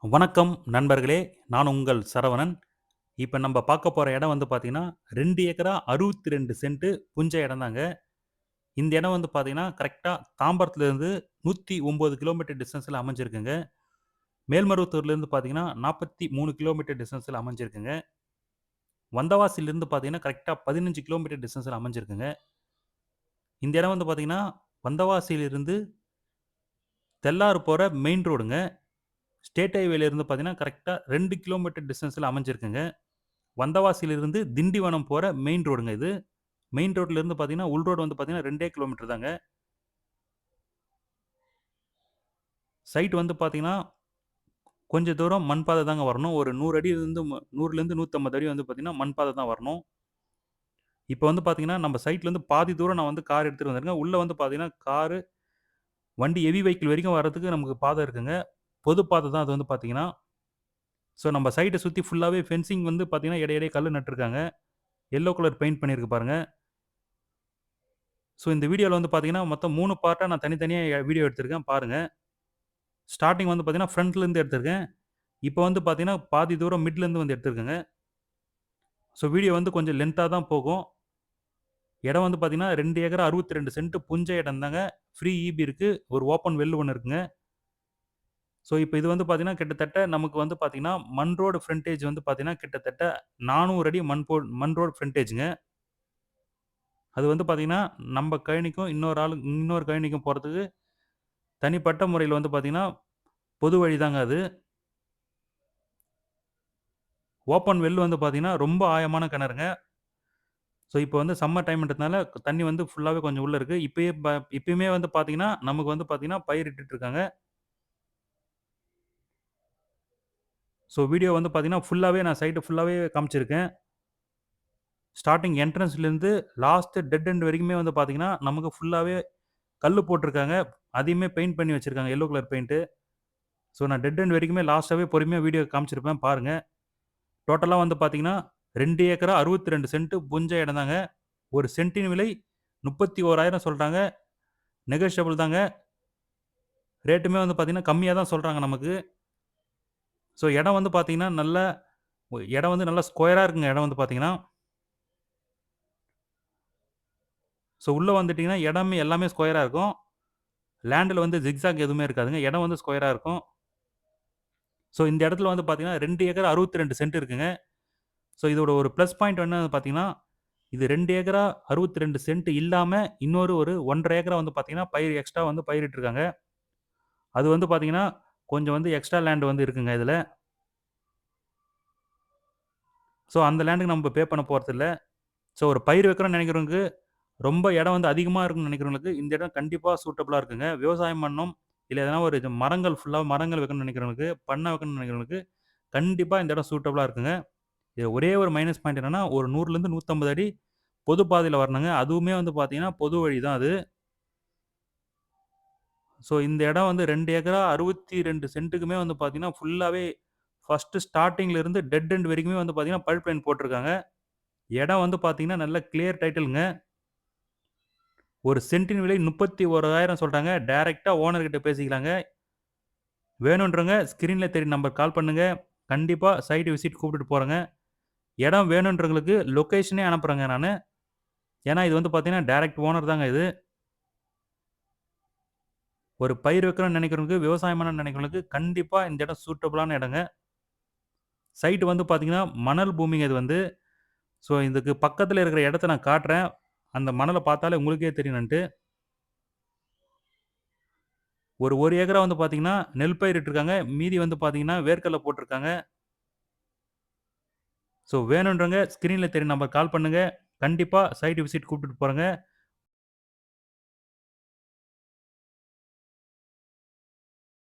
வணக்கம் நண்பர்களே! நான் உங்கள் சரவணன். இப்ப நம்ப பார்க்க போற இடம் வந்து பார்த்தீங்கன்னா, 2 ஏக்கரா 62 சென்ட் புஞ்ச இடம் தாங்க. இந்த இடம் வந்து பார்த்தீங்கன்னா, கரெக்ட்டா தாம்பரத்துலேருந்து 109 கிலோமீட்டர் டிஸ்டன்ஸ்ல அமைஞ்சிருக்குங்க. மேல்மருவத்தூர்லேருந்து பார்த்தீங்கன்னா, 43 கிலோமீட்டர் டிஸ்டன்ஸ்ல அமைஞ்சிருக்குங்க. வந்தவாசிலிருந்து பார்த்தீங்கன்னா, கரெக்ட்டா 15 கிலோமீட்டர் டிஸ்டன்ஸ்ல அமைஞ்சிருக்குங்க. இந்த இடம் வந்து பார்த்தீங்கன்னா, வந்தவாசியிலிருந்து தெல்லார் போற மெயின் ரோடுங்க. ஸ்டேட் ஹைவேல இருந்து பார்த்தீங்கன்னா, கரெக்ட்டா 2 கிலோமீட்டர் டிஸ்டன்ஸ்ல அமைஞ்சிருக்குங்க. வந்தவாசியிலிருந்து திண்டிவனம் போற மெயின் ரோடுங்க இது. மெயின் ரோட்லருந்து பார்த்தீங்கன்னா, உள் ரோடு வந்து பார்த்தீங்கன்னா 2 கிலோமீட்டர் தாங்க. சைட் வந்து பார்த்தீங்கன்னா, கொஞ்சம் தூரம் மண் பாதை தாங்க வரணும். ஒரு 100 அடியிலிருந்து 100லேருந்து 150 அடி வந்து பார்த்தீங்கன்னா, மண் பாதை தான் வரணும். இப்ப வந்து பார்த்தீங்கன்னா, நம்ம சைட்லருந்து பாதி தூரம் நான் வந்து கார் எடுத்துட்டு வந்திருக்கேன். உள்ள வந்து பார்த்தீங்கன்னா, வண்டி ஹெவி வெஹிக்கிள் வரைக்கும் வர்றதுக்கு நமக்கு பாதை இருக்குங்க. பொது பாதை தான் அது வந்து பார்த்தீங்கன்னா. ஸோ நம்ம சைட்ட சுத்தி ஃபுல்லாவே ஃபென்சிங் வந்து பார்த்தீங்கன்னா, இடைய கல்லு நட்டுருக்காங்க. எல்லோ கலர் பெயிண்ட் பண்ணியிருக்கு பாருங்க. ஸோ இந்த வீடியோல வந்து பார்த்தீங்கன்னா, மொத்தம் 3 பார்ட்டா நான் தனித்தனியா வீடியோ எடுத்திருக்கேன் பாருங்க. ஸ்டார்ட்டிங் வந்து பார்த்தீங்கன்னா, ஃப்ரண்ட்லருந்து எடுத்திருக்கேன். இப்ப வந்து பார்த்தீங்கன்னா, பாதி தூரம் மிட்லருந்து வந்து எடுத்திருக்கேங்க. ஸோ வீடியோ வந்து கொஞ்சம் லென்த்தா தான் போகும். இடம் வந்து பார்த்தீங்கன்னா, 2 ஏக்கரா 62 சென்ட் புஞ்ச இடம் தாங்க. ஃப்ரீ ஈபி இருக்கு. ஒரு ஓப்பன் வெல் ஒண்ணு இருக்குங்க. ஸோ இப்ப இது வந்து பார்த்தீங்கன்னா, கிட்டத்தட்ட நமக்கு வந்து பார்த்தீங்கன்னா, மண் ரோடு ஃப்ரண்டேஜ் வந்து பார்த்தீங்கன்னா, கிட்டத்தட்ட 400 அடி மண் ரோடு ஃப்ரண்டேஜ்ங்க. அது வந்து பார்த்தீங்கன்னா, நம்ப கழனிக்கும், இன்னொரு கழனிக்கும் போறதுக்கு தனிப்பட்ட முறையில வந்து பார்த்தீங்கன்னா, பொது வழி தாங்க அது. ஓப்பன் வெல் வந்து பார்த்தீங்கன்னா, ரொம்ப ஆழமான கிணறுங்க. ஸோ, இப்ப வந்து சம்மர் டைம்ன்றதுனால தண்ணி வந்து ஃபுல்லாவே கொஞ்சம் உள்ள இருக்கு. இப்பயுமே வந்து பார்த்தீங்கன்னா, நமக்கு வந்து பார்த்தீங்கன்னா, பயிரிட்டுட்டு இருக்காங்க. ஸோ, வீடியோ வந்து பார்த்தீங்கன்னா, ஃபுல்லாவே நான் சைட் ஃபுல்லாவே காமிச்சிருக்கேன். ஸ்டார்ட்டிங் என்ட்ரன்ஸ்லேருந்து லாஸ்ட் டெட் எண்ட் வரைக்குமே வந்து பார்த்தீங்கன்னா, நமக்கு ஃபுல்லாவே கல்லு போட்டுருக்காங்க. அதையுமே பெயிண்ட் பண்ணி வச்சிருக்காங்க. Yellow colour paint. ஸோ, நான் டெட் எண்ட் வரைக்குமே லாஸ்ட்டாவே பொறுமையா வீடியோ காமிச்சிருப்பேன் பாருங்க. டோட்டலா வந்து பார்த்தீங்கன்னா, 2 ஏக்கரா 62 சென்ட் புஞ்ச இடம் தாங்க. ஒரு சென்ட்டின் விலை 31,000 சொல்றாங்க. நெகோஷியபிள் தாங்க. ரேட்டுமே வந்து பார்த்தீங்கன்னா, கம்மியா தான் சொல்றாங்க நமக்கு. ஸோ இடம் வந்து பார்த்தீங்கன்னா, இடம் வந்து நல்லா ஸ்கொயரா இருக்குங்க இடம் வந்து பார்த்தீங்கன்னா. ஸோ உள்ள வந்துட்டீங்கன்னா, எல்லாமே ஸ்கொயரா இருக்கும். லேண்ட்ல வந்து ஜிக்ஸாக் எதுவுமே இருக்காதுங்க. இடம் வந்து ஸ்கொயரா இருக்கும். ஸோ இந்த இடத்துல வந்து பார்த்தீங்கன்னா, 2 ஏக்கர் 62 சென்ட் இருக்குங்க. ஸோ இதோட ஒரு பிளஸ் பாயிண்ட் என்னன்னு பார்த்தீங்கன்னா, இது 2 ஏக்கரா 62 சென்ட் இல்லாம, இன்னொரு ஒரு 1 1/2 ஏக்கரா வந்து பார்த்தீங்கன்னா, எக்ஸ்ட்ரா வந்து பயிரிட்டுருக்காங்க. அது வந்து பார்த்தீங்கன்னா, கொஞ்சம் வந்து எக்ஸ்ட்ரா லேண்ட் வந்து இருக்குங்க இதுல. ஸோ அந்த லேண்டுக்கு நம்ம பே பண்ண போறதில்ல. ஸோ ஒரு பயிர் வைக்கணும்னு நெனைக்கிறவங்களுக்கு, ரொம்ப இடம் வந்து அதிகமா இருக்குன்னு நெனைக்கிறவங்களுக்கு, இந்த இடம் கண்டிப்பா சூட்டபிளா இருக்குங்க. விவசாயம் பண்ணணும், இல்ல எதனா ஒரு இது மரங்கள் வைக்கணும்னு நெனைக்கிறவங்களுக்கு, பண்ணை வைக்கணும்னு நெனைக்கிறவங்களுக்கு, கண்டிப்பா இந்த இடம் சூட்டபிளா இருக்குங்க. இது ஒரே ஒரு மைனஸ் பாயிண்ட் என்னன்னா, ஒரு 100லேருந்து 150 அடி பொது பாதையில வரணுங்க. அதுவுமே வந்து பார்த்தீங்கன்னா, பொது வழி தான் அது. ஸோ இந்த இடம் வந்து 2 ஏக்கரா 62 சென்ட்டுக்குமே வந்து பார்த்தீங்கன்னா, ஃபுல்லாவே ஃபர்ஸ்ட்டு ஸ்டார்ட்டிங்ல இருந்து டெட் எண்ட் வரைக்குமே வந்து பார்த்தீங்கன்னா, பைப் லைன் போட்டுருக்காங்க. இடம் வந்து பார்த்தீங்கன்னா, நல்ல கிளியர் டைட்டில்ங்க. ஒரு சென்ட்டின் விலை 31,000 சொல்றாங்க. டைரக்ட்டா ஓனர் கிட்ட பேசிக்கலாங்க. வேணுன்றவங்க ஸ்கிரீன்ல தெரியும் நம்பருக்கு கால் பண்ணுங்க. கண்டிப்பா சைட் விசிட் கூப்பிட்டுட்டு போறேங்க. இடம் வேணுன்றவங்களுக்கு லொகேஷனே அனுப்புறேங்க நானு. ஏன்னா, இது வந்து பார்த்தீங்கன்னா, டைரக்ட் ஓனர் தாங்க இது. ஒரு பயிர் வைக்கணும்னு நினைக்கிறவங்களுக்கு, விவசாயம் பண்ணணும்னு நினைக்கிறவங்களுக்கு கண்டிப்பா இந்த இடம் சூட்டபிளான இடங்க. சைட் வந்து பார்த்தீங்கன்னா, மணல் பூமிங்க இது வந்து. ஸோ, இதுக்கு பக்கத்தில இருக்கிற இடத்த நான் காட்டுறேன். அந்த மணல பார்த்தாலே உங்களுக்கே தெரியும் என்னான்ட்டு. ஒரு 1 ஏக்கரா வந்து பார்த்தீங்கன்னா, நெல் பயிரிட்டுருக்காங்க. மீதி வந்து பார்த்தீங்கன்னா, வேர்க்கடல போட்டுருக்காங்க. ஸோ, வேணுன்றவங்க ஸ்க்ரீன்ல தெரியும் நம்பருக்கு கால் பண்ணுங்க. கண்டிப்பா சைட் விசிட் கூப்பிட்டுட்டு போறேங்க.